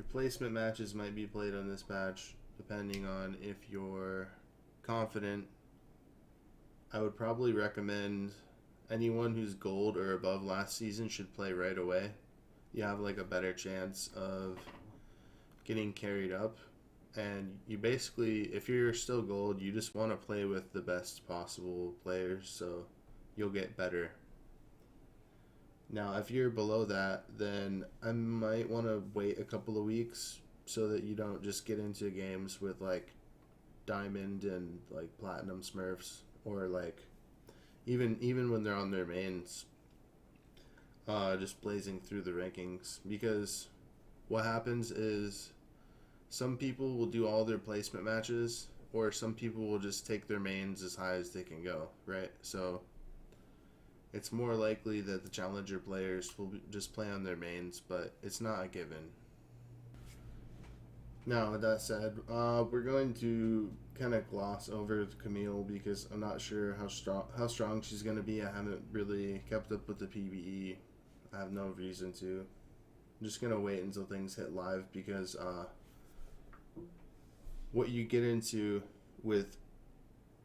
Your placement matches might be played on this patch depending on if you're confident. I would probably recommend anyone who's gold or above last season should play right away. You have like a better chance of getting carried up. And you basically, if you're still gold, you just want to play with the best possible players so you'll get better. Now, if you're below that, then I might want to wait a couple of weeks so that you don't just get into games with like diamond and like platinum smurfs, or like even when they're on their mains, just blazing through the rankings. Because what happens is some people will do all their placement matches, or some people will just take their mains as high as they can go, right? So it's more likely that the challenger players will just play on their mains, but it's not a given. Now, with that said, we're going to kind of gloss over Camille because I'm not sure how strong she's going to be. I haven't really kept up with the PBE. I have no reason to. I'm just going to wait until things hit live because what you get into with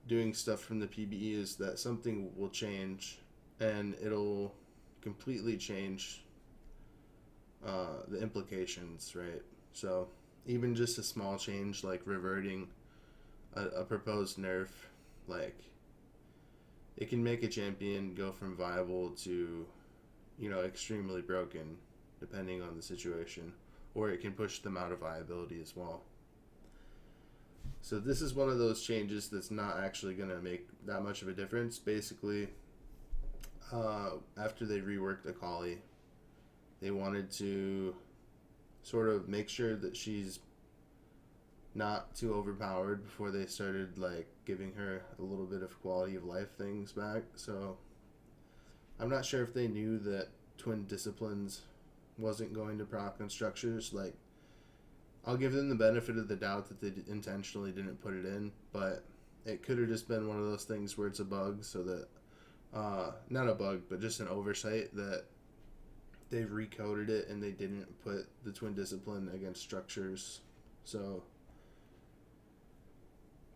doing stuff from the PBE is that something will change and it'll completely change the implications, right? So even just a small change like reverting a proposed nerf, like it can make a champion go from viable to, extremely broken depending on the situation, or it can push them out of viability as well. So this is one of those changes that's not actually going to make that much of a difference. Basically, after they reworked Akali, they wanted to sort of make sure that she's not too overpowered before they started like giving her a little bit of quality of life things back. So I'm not sure if they knew that Twin Disciplines wasn't going to proc on structures. Like, I'll give them the benefit of the doubt that they intentionally didn't put it in, but it could have just been one of those things where it's a bug, so that not a bug, but just an oversight that they've recoded it and they didn't put the Twin Discipline against structures. So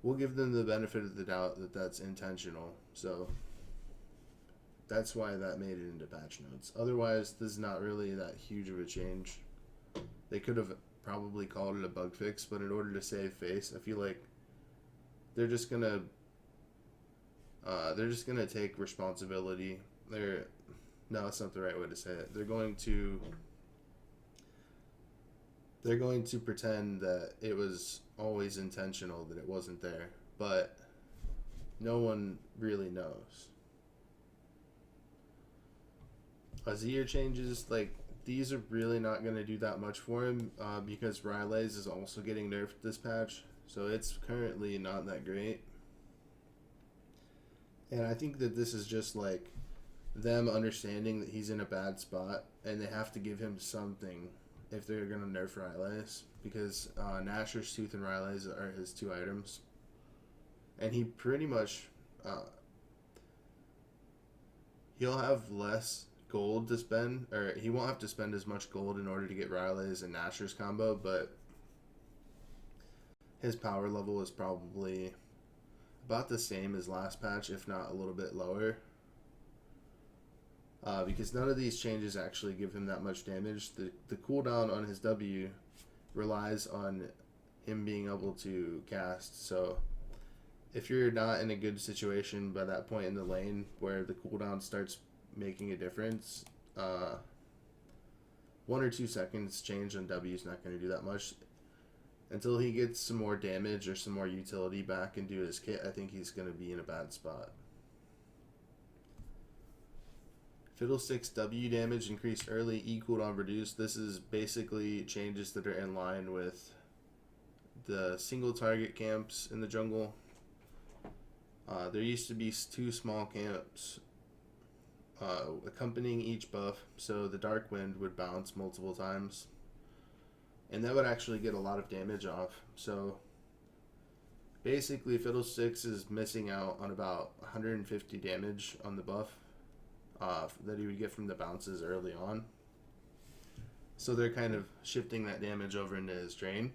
we'll give them the benefit of the doubt that that's intentional. So that's why that made it into patch notes. Otherwise, this is not really that huge of a change. They could have probably called it a bug fix, but in order to save face, I feel like they're just gonna take responsibility. No, that's not the right way to say it. They're going to pretend that it was always intentional, that it wasn't there, but no one really knows. Azir changes, like, these are really not going to do that much for him because Rylai's is also getting nerfed this patch, so it's currently not that great. And I think that this is just like them understanding that he's in a bad spot and they have to give him something if they're going to nerf Rylai's, because Nashor's Tooth and Rylai's are his two items. And he pretty much, he'll have less gold to spend, or he won't have to spend as much gold in order to get Rylai's and Nashor's combo, but his power level is probably about the same as last patch, if not a little bit lower. Because none of these changes actually give him that much damage. The cooldown on his W relies on him being able to cast. So if you're not in a good situation by that point in the lane where the cooldown starts making a difference, 1 or 2 seconds change on W is not going to do that much. Until he gets some more damage or some more utility back into his kit, I think he's going to be in a bad spot. Fiddlestick's W damage increased early, E cooldown reduced. This is basically changes that are in line with the single target camps in the jungle. There used to be 2 small camps accompanying each buff, so the Dark Wind would bounce multiple times, and that would actually get a lot of damage off. So basically Fiddlesticks is missing out on about 150 damage on the buff that he would get from the bounces early on. So they're kind of shifting that damage over into his drain.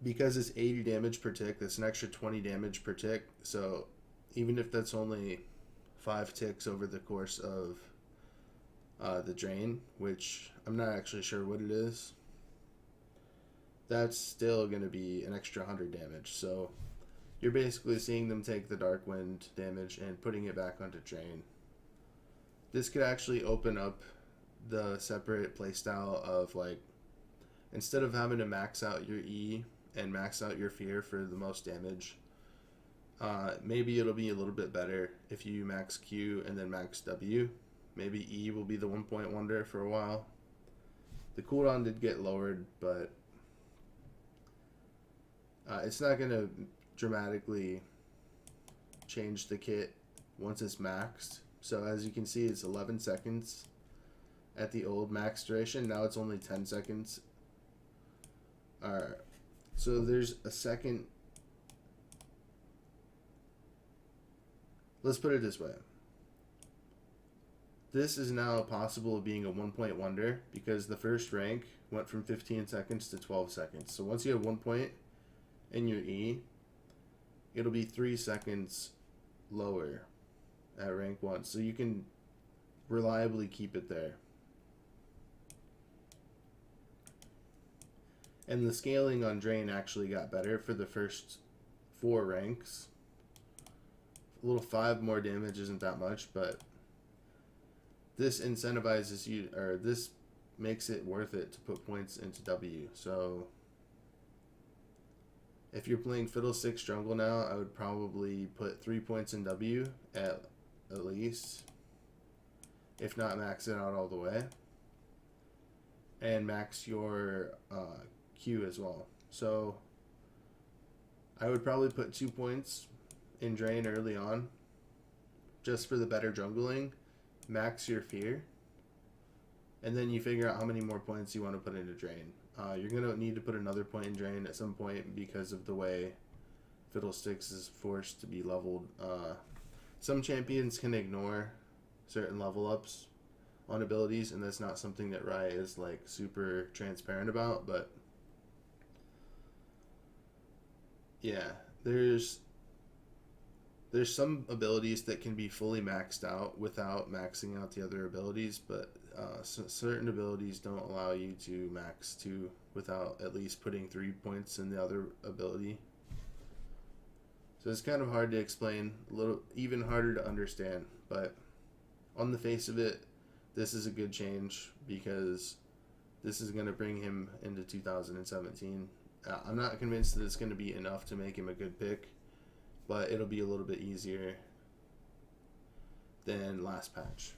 Because it's 80 damage per tick, that's an extra 20 damage per tick. So even if that's only 5 ticks over the course of the drain, which I'm not actually sure what it is, that's still going to be an extra 100 damage. So you're basically seeing them take the Dark Wind damage and putting it back onto drain. This could actually open up the separate playstyle of, like, instead of having to max out your E and max out your fear for the most damage, maybe it'll be a little bit better if you max Q and then max W. Maybe E will be the 1 point wonder for a while. The cooldown did get lowered, but it's not going to dramatically change the kit once it's maxed. So as you can see, it's 11 seconds at the old max duration. Now it's only 10 seconds. Alright, so there's a second. Let's put it this way. This is now possible of being a 1 point wonder because the first rank went from 15 seconds to 12 seconds. So once you have 1 point in your E, it'll be 3 seconds lower at rank 1. So you can reliably keep it there. And the scaling on Drain actually got better for the first 4 ranks. A little 5 more damage isn't that much, but this incentivizes you, or this makes it worth it to put points into W. So if you're playing Fiddlesticks Jungle now, I would probably put 3 points in W at least, if not max it out all the way, and max your Q as well. So I would probably put 2 points in Drain early on, just for the better jungling. Max your fear, and then you figure out how many more points you want to put into Drain. You're going to need to put another point in Drain at some point because of the way Fiddlesticks is forced to be leveled. Some champions can ignore certain level ups on abilities, and that's not something that Riot is like super transparent about, but yeah, there's some abilities that can be fully maxed out without maxing out the other abilities, but certain abilities don't allow you to max 2 without at least putting 3 points in the other ability. So it's kind of hard to explain, a little even harder to understand, but on the face of it, this is a good change because this is going to bring him into 2017. I'm not convinced that it's going to be enough to make him a good pick, but it'll be a little bit easier than last patch.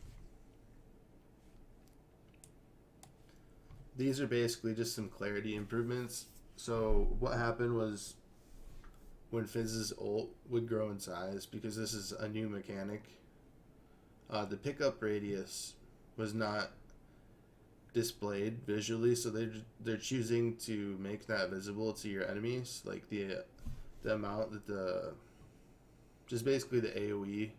These are basically just some clarity improvements. So what happened was when Fizz's ult would grow in size, because this is a new mechanic, the pickup radius was not displayed visually, so they're choosing to make that visible to your enemies, like the amount that just basically the AoE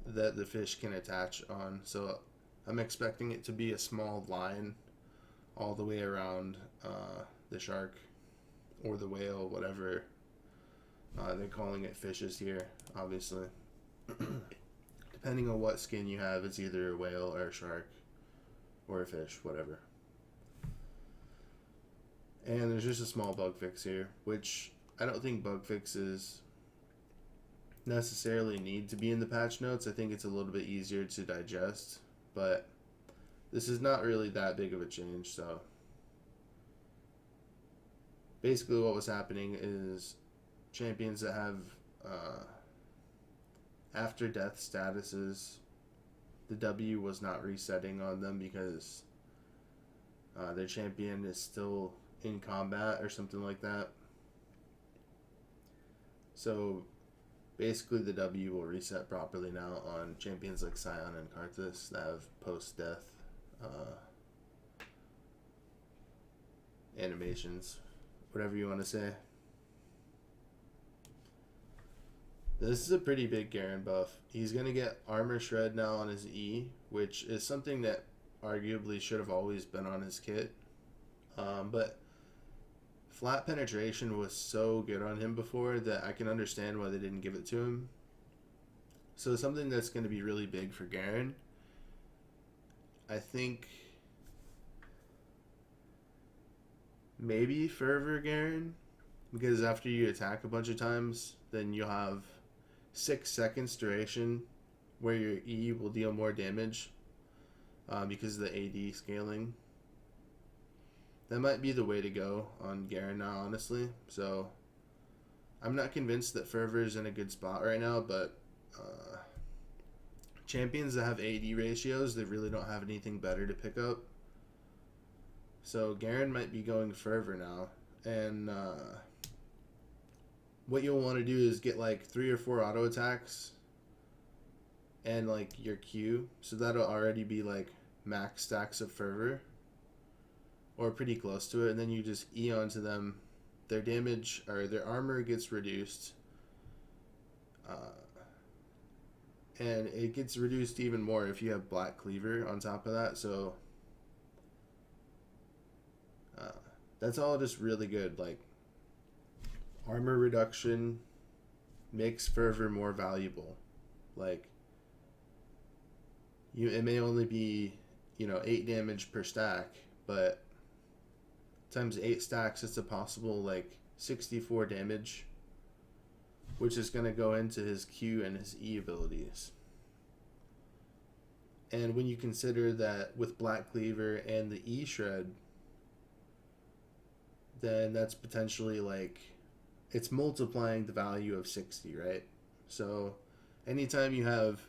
that the fish can attach on. So I'm expecting it to be a small line all the way around the shark or the whale, whatever they're calling it. Fishes here, obviously. Depending on what skin you have, it's either a whale or a shark or a fish, whatever. And there's just a small bug fix here, which I don't think bug fixes necessarily need to be in the patch notes. I think it's a little bit easier to digest, but this is not really that big of a change. So basically what was happening is champions that have after death statuses, the W was not resetting on them because their champion is still in combat or something like that. So basically the W will reset properly now on champions like Sion and Karthus that have post-death animations, whatever you want to say. This is a pretty big Garen buff. He's going to get Armor Shred now on his E, which is something that arguably should have always been on his kit. But flat penetration was so good on him before that I can understand why they didn't give it to him. So something that's going to be really big for Garen, I think maybe Fervor Garen, because after you attack a bunch of times, then you'll have 6 seconds duration where your E will deal more damage because of the AD scaling. That might be the way to go on Garen now, honestly. So I'm not convinced that Fervor is in a good spot right now, but champions that have AD ratios, they really don't have anything better to pick up. So Garen might be going Fervor now, and what you'll want to do is get like 3 or 4 auto attacks and like your Q, so that'll already be like max stacks of Fervor, or pretty close to it, and then you just E onto them. Their damage or their armor gets reduced, and it gets reduced even more if you have Black Cleaver on top of that. So that's all just really good. Like, armor reduction makes Fervor more valuable. Like, it may only be 8 damage per stack, but times 8 stacks, it's a possible like 64 damage, which is going to go into his Q and his E abilities. And when you consider that with Black Cleaver and the E Shred, then that's potentially like, it's multiplying the value of 60, right? So anytime you have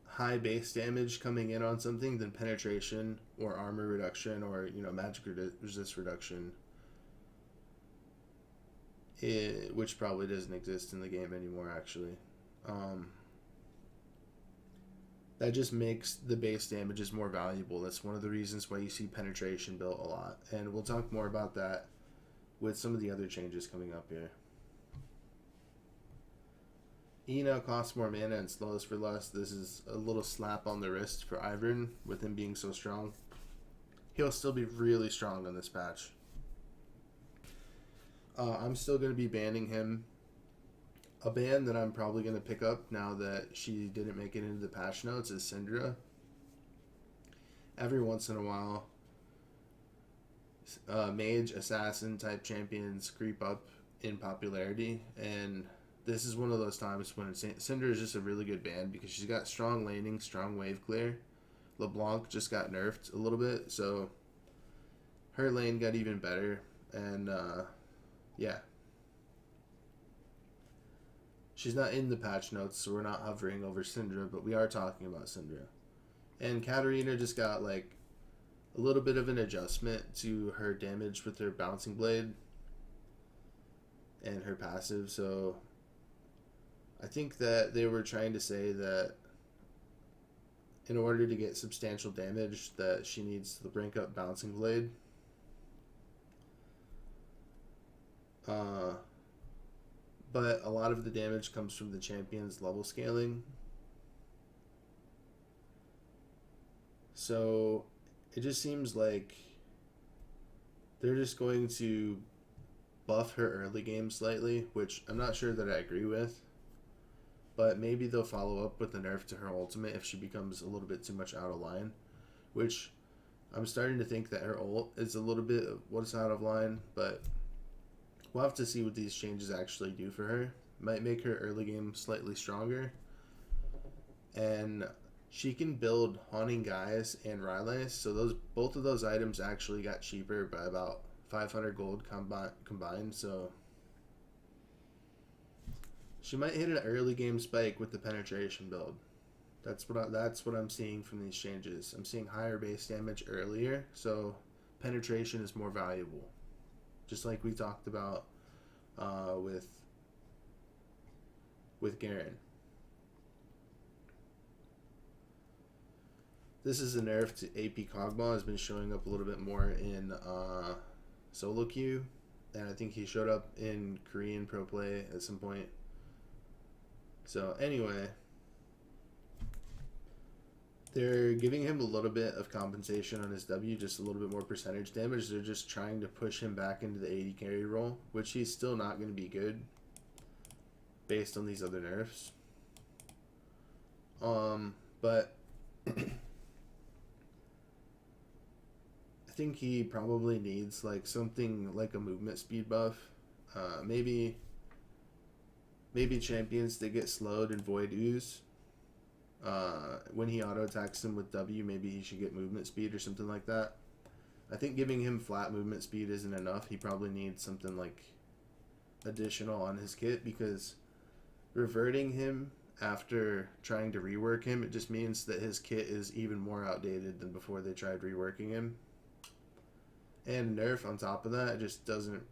high base damage coming in on something, then penetration or armor reduction or magic resist reduction, which probably doesn't exist in the game anymore actually, that just makes the base damages more valuable. That's one of the reasons why you see penetration built a lot, and we'll talk more about that with some of the other changes coming up here. E now costs more mana and slows for less. This is a little slap on the wrist for Ivern with him being so strong. He'll still be really strong on this patch. I'm still going to be banning him. A ban that I'm probably going to pick up now that she didn't make it into the patch notes is Syndra. Every once in a while, mage, assassin type champions creep up in popularity, and this is one of those times when Syndra is just a really good ban because she's got strong laning, strong wave clear. LeBlanc just got nerfed a little bit, so her lane got even better, and yeah. She's not in the patch notes, so we're not hovering over Syndra, but we are talking about Syndra. And Katarina just got like a little bit of an adjustment to her damage with her Bouncing Blade and her passive, so I think that they were trying to say that in order to get substantial damage that she needs to rank up Bouncing Blade. But a lot of the damage comes from the champion's level scaling. So it just seems like they're just going to buff her early game slightly, which I'm not sure that I agree with. But maybe they'll follow up with a nerf to her ultimate if she becomes a little bit too much out of line, which I'm starting to think that her ult is a little bit of what's out of line, but we'll have to see what these changes actually do for her. Might make her early game slightly stronger. And she can build Haunting Guys and Rylai's, so both of those items actually got cheaper by about 500 gold combined, so she might hit an early game spike with the penetration build. That's what I'm seeing from these changes. I'm seeing higher base damage earlier, so penetration is more valuable. Just like we talked about with Garen. This is a nerf to AP Kog'Maw. Has been showing up a little bit more in solo queue, and I think he showed up in Korean pro play at some point. So anyway, they're giving him a little bit of compensation on his W, just a little bit more percentage damage. They're just trying to push him back into the 80 carry role, which he's still not going to be good based on these other nerfs. But I think he probably needs like something like a movement speed buff. Maybe champions that get slowed and void ooze. When he auto attacks him with W, maybe he should get movement speed or something like that. I think giving him flat movement speed isn't enough. He probably needs something like additional on his kit, because reverting him after trying to rework him, it just means that his kit is even more outdated than before they tried reworking him. And nerf on top of that, it just doesn't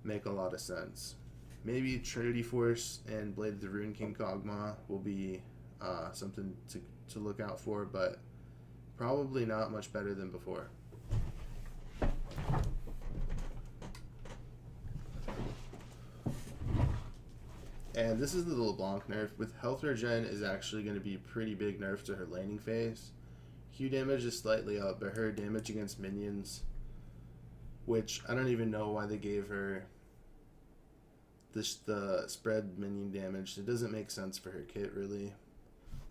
make a lot of sense. Maybe Trinity Force and Blade of the Rune King Kog'Maw will be something to look out for, but probably not much better than before. And this is the LeBlanc nerf. With health regen is actually going to be a pretty big nerf to her laning phase. Q damage is slightly up, but her damage against minions, which I don't even know why they gave her the spread minion damage. It doesn't make sense for her kit, really.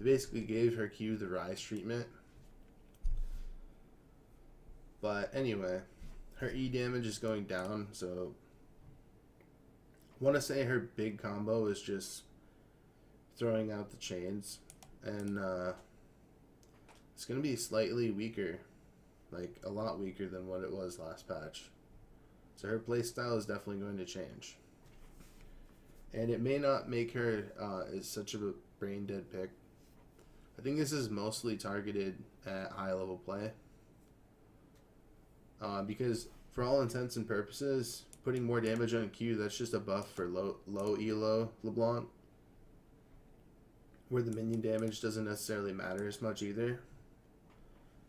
They basically gave her Q the Rise treatment. But anyway, her E damage is going down, so I want to say her big combo is just throwing out the chains, and it's going to be slightly weaker, like a lot weaker than what it was last patch. So her playstyle is definitely going to change. And it may not make her is such a brain dead pick. I think this is mostly targeted at high level play. Because for all intents and purposes, putting more damage on Q, that's just a buff for low elo LeBlanc, where the minion damage doesn't necessarily matter as much either.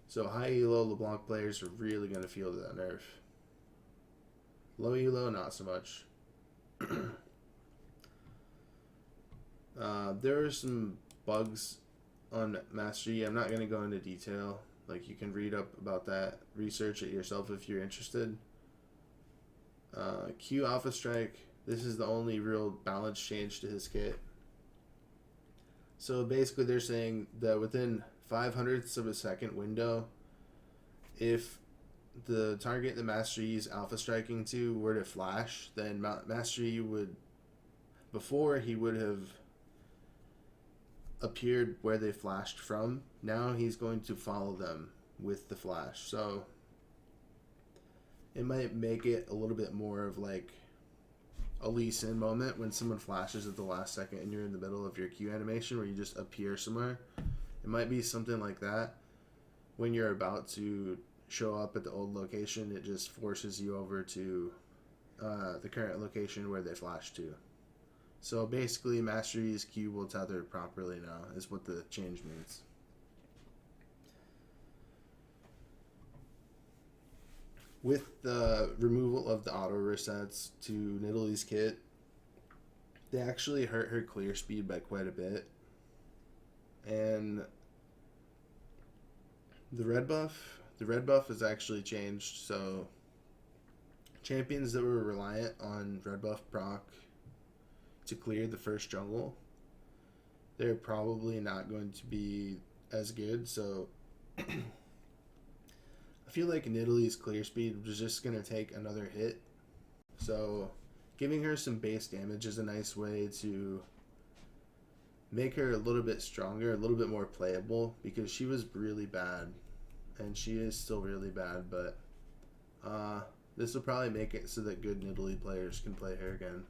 So high elo LeBlanc players are really going to feel that nerf. Low elo, not so much. There are some bugs on Mastery. I'm not going to go into detail. Like, you can read up about that, research it yourself if you're interested. Q Alpha Strike, this is the only real balance change to his kit. So basically they're saying that within 0.05 of a second window, if the target the Mastery is Alpha Striking to were to flash, then Mastery would, before he would have appeared where they flashed from, now he's going to follow them with the flash. So it might make it a little bit more of like a Lee Sin moment when someone flashes at the last second and you're in the middle of your Q animation where you just appear somewhere. It might be something like that. When you're about to show up at the old location, it just forces you over to the current location where they flashed to. So basically, Mastery's Q will tether properly now, is what the change means. With the removal of the auto resets to Nidalee's kit, they actually hurt her clear speed by quite a bit. And the red buff has actually changed, so champions that were reliant on red buff proc to clear the first jungle, they're probably not going to be as good. So I feel like Nidalee's clear speed was just going to take another hit. So giving her some base damage is a nice way to make her a little bit stronger, a little bit more playable, because she was really bad. And she is still really bad, but this will probably make it so that good Nidalee players can play her again.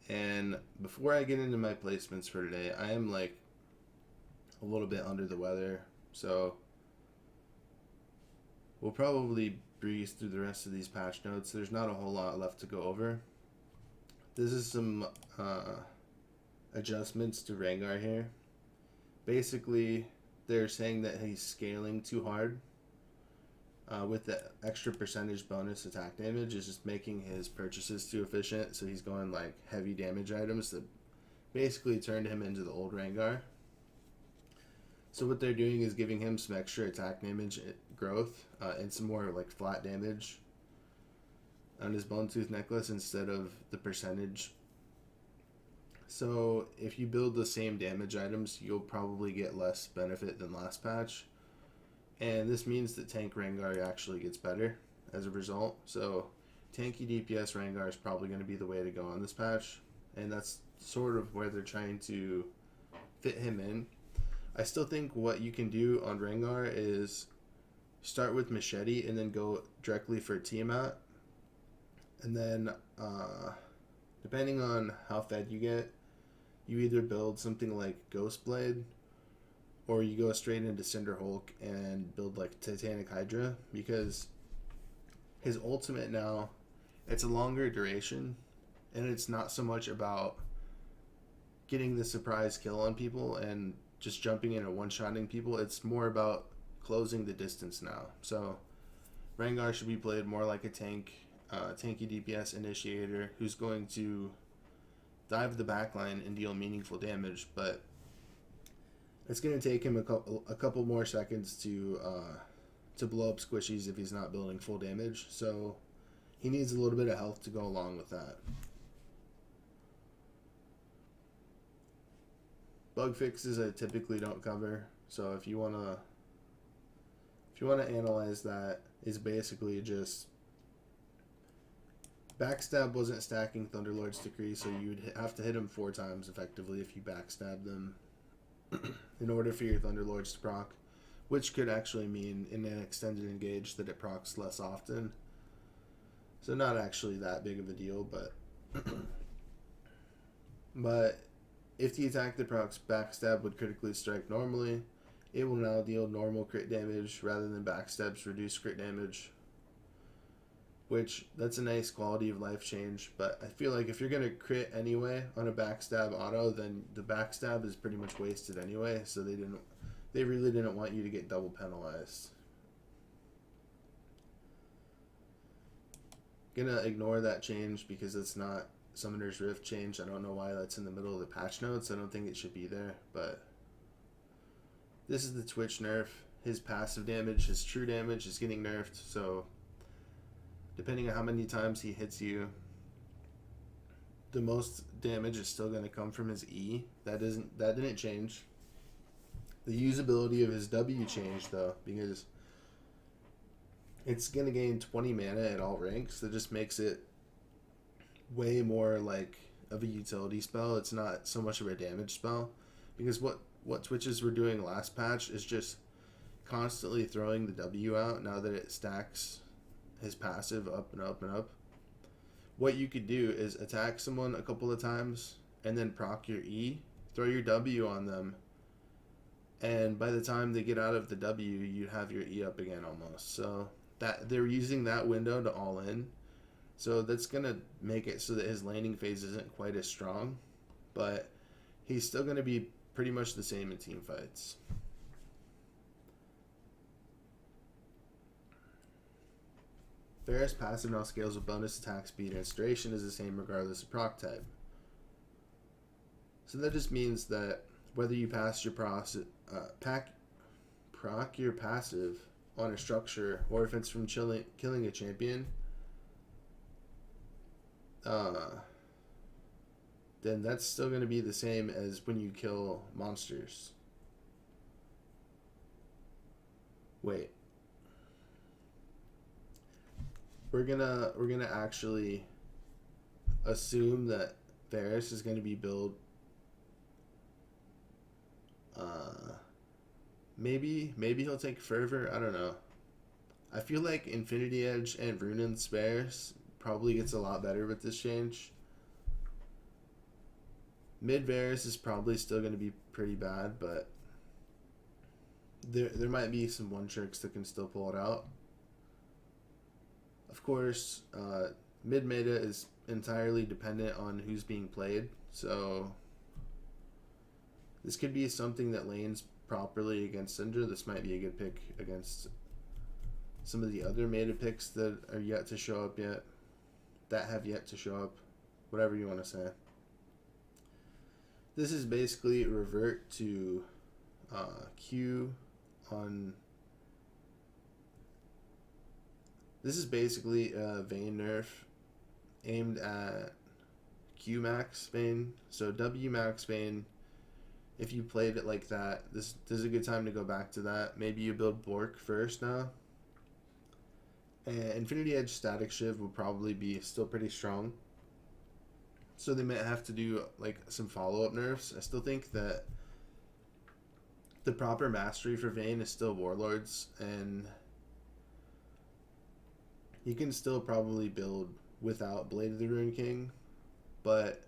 And before I get into my placements for today, I am like a little bit under the weather, so we'll probably breeze through the rest of these patch notes. There's not a whole lot left to go over. This is some adjustments to Rengar here. Basically, they're saying that he's scaling too hard. With the extra percentage bonus attack damage is just making his purchases too efficient, so he's going like heavy damage items that basically turned him into the old Rengar. So what they're doing is giving him some extra attack damage growth and some more like flat damage on his Bone Tooth necklace instead of the percentage. So if you build the same damage items, you'll probably get less benefit than last patch. And this means that tank Rengar actually gets better as a result. So tanky DPS Rengar is probably going to be the way to go on this patch. And that's sort of where they're trying to fit him in. I still think what you can do on Rengar is start with Machete and then go directly for Tiamat. And then, depending on how fed you get, you either build something like Ghostblade or you go straight into Cinder Hulk and build like Titanic Hydra, because his ultimate now, it's a longer duration and it's not so much about getting the surprise kill on people and just jumping in and one-shotting people. It's more about closing the distance now. So Rengar should be played more like a tanky DPS initiator who's going to dive the backline and deal meaningful damage, but it's going to take him a couple more seconds to blow up squishies if he's not building full damage. So he needs a little bit of health to go along with that. Bug fixes I typically don't cover, so if you wanna analyze that, is basically just Backstab wasn't stacking Thunderlord's Decree, so you'd have to hit him 4 times effectively if you backstab them in order for your Thunderlords to proc, which could actually mean in an extended engage that it procs less often. So not actually that big of a deal, but but if the attack that procs backstab would critically strike normally, it will now deal normal crit damage rather than backstab's reduced crit damage, which that's a nice quality of life change. But I feel like if you're going to crit anyway on a backstab auto, then the backstab is pretty much wasted anyway, so they really didn't want you to get double penalized. Gonna ignore that change because it's not Summoner's Rift change. I don't know why that's in the middle of the patch notes. I don't think it should be there, but this is the Twitch nerf. His passive damage, his true damage is getting nerfed, so depending on how many times he hits you, the most damage is still going to come from his E. That didn't change. The usability of his W changed though, because it's going to gain 20 mana at all ranks. That just makes it way more like of a utility spell. It's not so much of a damage spell, because what Twitches were doing last patch is just constantly throwing the W out now that it stacks his passive up and up and up. What you could do is attack someone a couple of times and then proc your E, throw your W on them, and by the time they get out of the W, you have your E up again almost. So that they're using that window to all in. So that's going to make it so that his laning phase isn't quite as strong, but he's still going to be pretty much the same in team fights. Varus passive now scales with bonus attack speed, and its duration is the same regardless of proc type. So that just means that whether you pass your proc your passive on a structure, or if it's from killing a champion, then that's still going to be the same as when you kill monsters. Wait. We're gonna actually assume that Varus is going to be built. Maybe he'll take Fervor. I don't know. I feel like Infinity Edge and Runaan's Varus probably gets a lot better with this change. Mid Varus is probably still going to be pretty bad, but there might be some one tricks that can still pull it out. Of course, mid meta is entirely dependent on who's being played, so This could be something that lanes properly against Syndra. This might be a good pick against some of the other meta picks that are yet to show up yet. That have yet to show up. Whatever you want to say. This is basically a revert to Q on... This is basically a Vayne nerf aimed at Q max Vayne. So W max Vayne, if you played it like that, this is a good time to go back to that. Maybe you build Bork first now. And Infinity Edge Static Shiv will probably be still pretty strong. So they might have to do like some follow-up nerfs. I still think that the proper mastery for Vayne is still Warlords, and you can still probably build without Blade of the Ruin King, but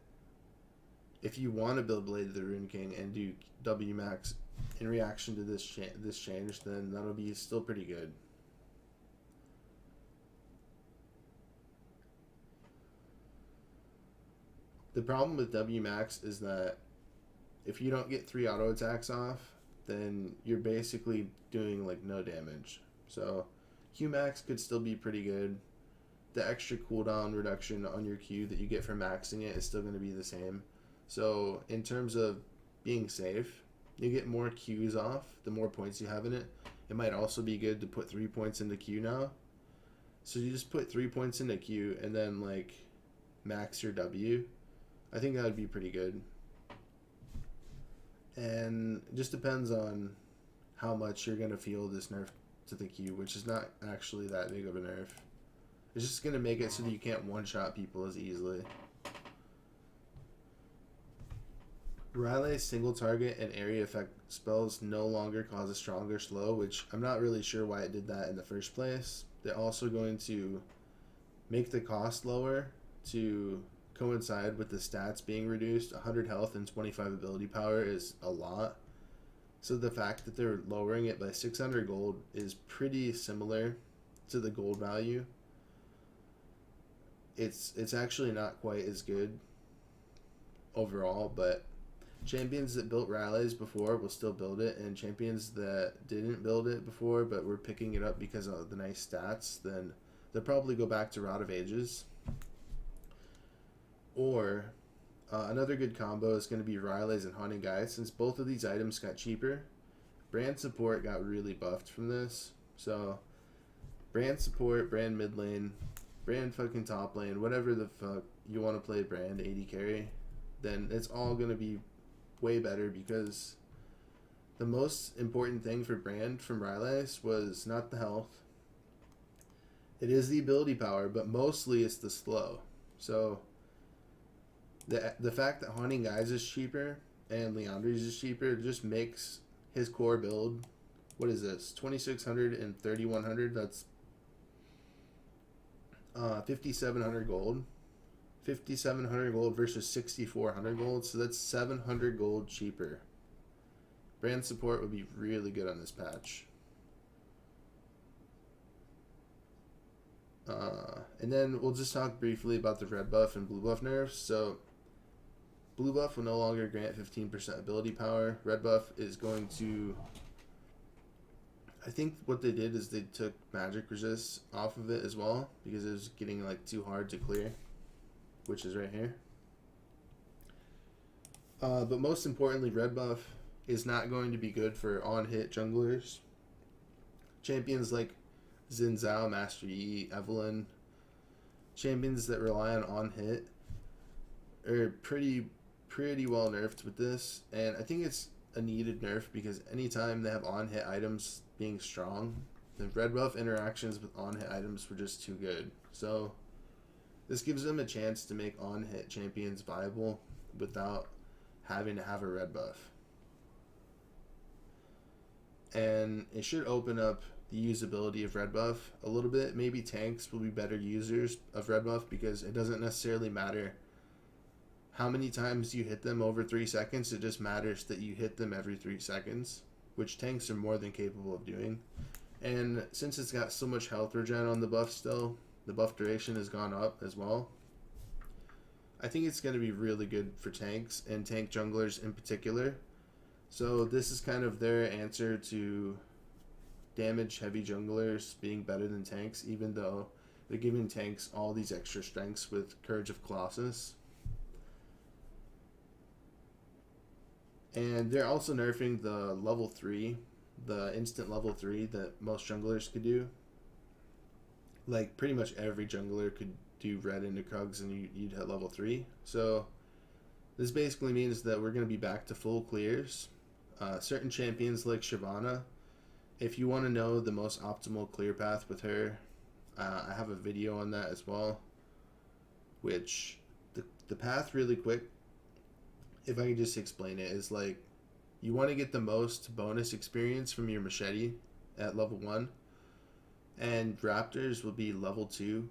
if you want to build Blade of the Ruin King and do W max in reaction to this change, then that'll be still pretty good. The problem with W max is that if you don't get 3 auto attacks off, then you're basically doing like no damage. So Q max could still be pretty good. The extra cooldown reduction on your Q that you get for maxing it is still going to be the same. So in terms of being safe, you get more Qs off the more points you have in it. It might also be good to put 3 points into Q now. So you just put 3 points into Q and then like max your W. I think that would be pretty good. And it just depends on how much you're going to feel this nerf to the Q, which is not actually that big of a nerf. It's just going to make it so that you can't one-shot people as easily. Rylai's single target and area effect spells no longer cause a stronger slow, which I'm not really sure why it did that in the first place. They're also going to make the cost lower to coincide with the stats being reduced. 100 health and 25 ability power is a lot. So the fact that they're lowering it by 600 gold is pretty similar to the gold value. It's actually not quite as good overall, but champions that built Rylai's before will still build it, and champions that didn't build it before but were picking it up because of the nice stats, then they'll probably go back to Rod of Ages. Or another good combo is going to be Rylai's and Haunting Guide. Since both of these items got cheaper, brand support got really buffed from this. So brand support, brand mid lane, brand fucking top lane, whatever the fuck you want to play brand AD carry, then it's all going to be way better, because the most important thing for brand from Rylai's was not the health. It is the ability power, but mostly it's the slow. So the fact that Haunting Guides is cheaper and Liandry's is cheaper just makes his core build, what is this, 2600 and 3100, that's 5700 gold. 5700 gold versus 6400 gold, so that's 700 gold cheaper. Brand support would be really good on this patch. And then we'll just talk briefly about the red buff and blue buff nerfs. So blue buff will no longer grant 15% ability power. Red buff is going to... I think what they did is they took magic resist off of it as well, because it was getting like too hard to clear, which is right here. But most importantly, red buff is not going to be good for on-hit junglers. Champions like Xin Zhao, Master Yi, Evelynn, champions that rely on hit are pretty well nerfed with this, and I think it's a needed nerf, because anytime they have on-hit items being strong, the red buff interactions with on-hit items were just too good. So this gives them a chance to make on-hit champions viable without having to have a red buff. And it should open up the usability of red buff a little bit. Maybe tanks will be better users of red buff, because it doesn't necessarily matter how many times you hit them over 3 seconds. It just matters that you hit them every 3 seconds, which tanks are more than capable of doing. And since it's got so much health regen on the buff still, the buff duration has gone up as well. I think it's going to be really good for tanks and tank junglers in particular, So this is kind of their answer to damage heavy junglers being better than tanks, even though they're giving tanks all these extra strengths with Courage of Colossus. And they're also nerfing the level 3, the instant level 3 that most junglers could do. Like, pretty much every jungler could do red into Krugs and you'd hit level 3. So, this basically means that we're going to be back to full clears. Certain champions like Shyvana, if you want to know the most optimal clear path with her, I have a video on that as well. Which, the path really quick, if I could just explain it, is like, you want to get the most bonus experience from your machete at level 1. And raptors will be level 2.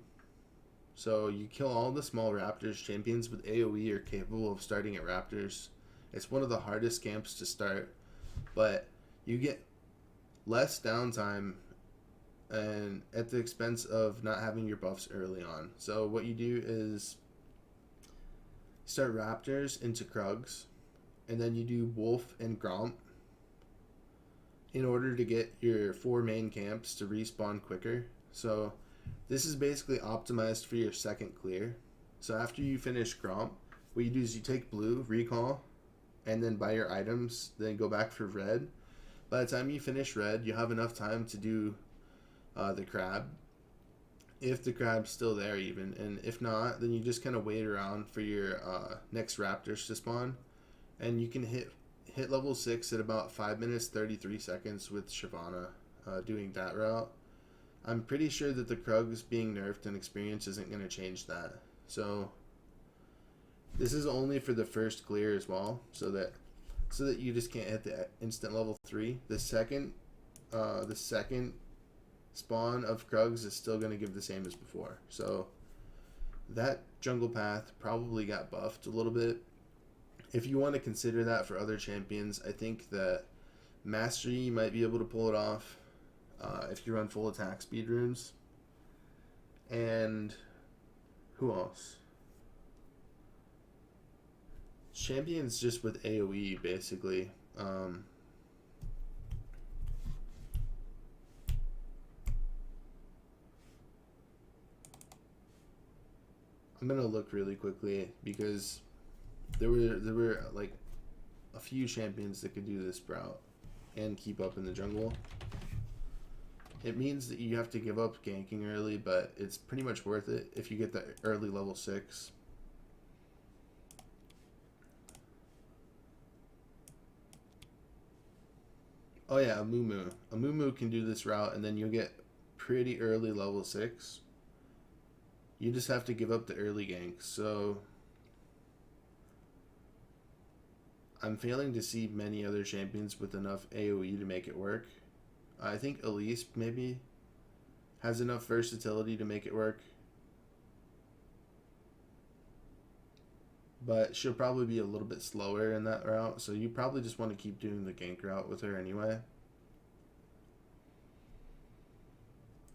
So you kill all the small raptors. Champions with AoE are capable of starting at raptors. It's one of the hardest camps to start, but you get less downtime and at the expense of not having your buffs early on. So what you do is start raptors into Krugs, and then you do Wolf and Gromp in order to get your 4 main camps to respawn quicker. So this is basically optimized for your second clear. So after you finish Gromp, what you do is you take blue, recall, and then buy your items, then go back for red. By the time you finish red, you have enough time to do the crab, if the crab's still there even, and if not, then you just kind of wait around for your next raptors to spawn, and you can hit level 6 at about 5 minutes 33 seconds with Shyvana doing that route. I'm pretty sure that the Krugs being nerfed in experience isn't going to change that. So this is only for the first clear as well, so that you just can't hit the instant level 3. The second spawn of Krugs is still going to give the same as before. So that jungle path probably got buffed a little bit. If you want to consider that for other champions, I think that Mastery might be able to pull it off if you run full attack speed runes. And who else? Champions just with AoE, basically. I'm gonna look really quickly because there were like a few champions that could do this route and keep up in the jungle. It means that you have to give up ganking early, but it's pretty much worth it if you get the early level 6. Oh yeah, Amumu. Amumu can do this route, and then you'll get pretty early level 6. You just have to give up the early ganks. So I'm failing to see many other champions with enough AoE to make it work. I think Elise maybe has enough versatility to make it work. But she'll probably be a little bit slower in that route, so you probably just want to keep doing the gank route with her anyway.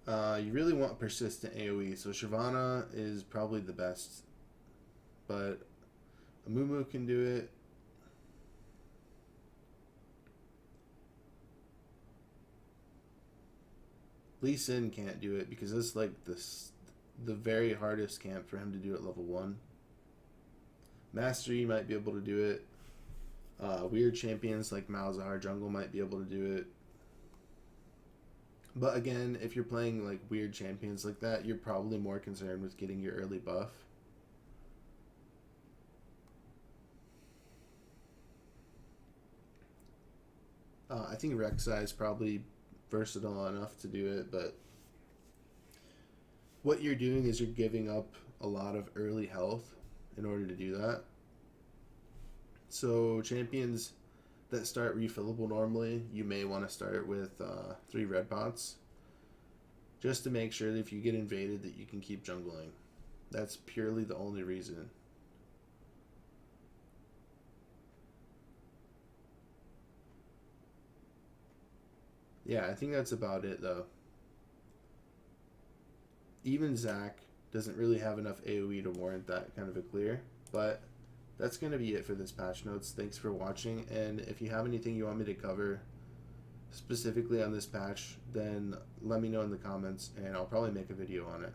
You really want persistent AoE, so Shyvana is probably the best. But Amumu can do it. Lee Sin can't do it because it's like the very hardest camp for him to do at level 1. Mastery might be able to do it. Weird champions like Malzahar Jungle might be able to do it. But again, if you're playing like weird champions like that, you're probably more concerned with getting your early buff. I think Rek'Sai is probably versatile enough to do it, but what you're doing is you're giving up a lot of early health in order to do that. So champions that start refillable normally, you may want to start with 3 red pots, just to make sure that if you get invaded that you can keep jungling. That's purely the only reason. Yeah, I think that's about it though. Even Zac doesn't really have enough AoE to warrant that kind of a clear, but that's going to be it for this patch notes. Thanks for watching, and if you have anything you want me to cover specifically on this patch, then let me know in the comments, and I'll probably make a video on it.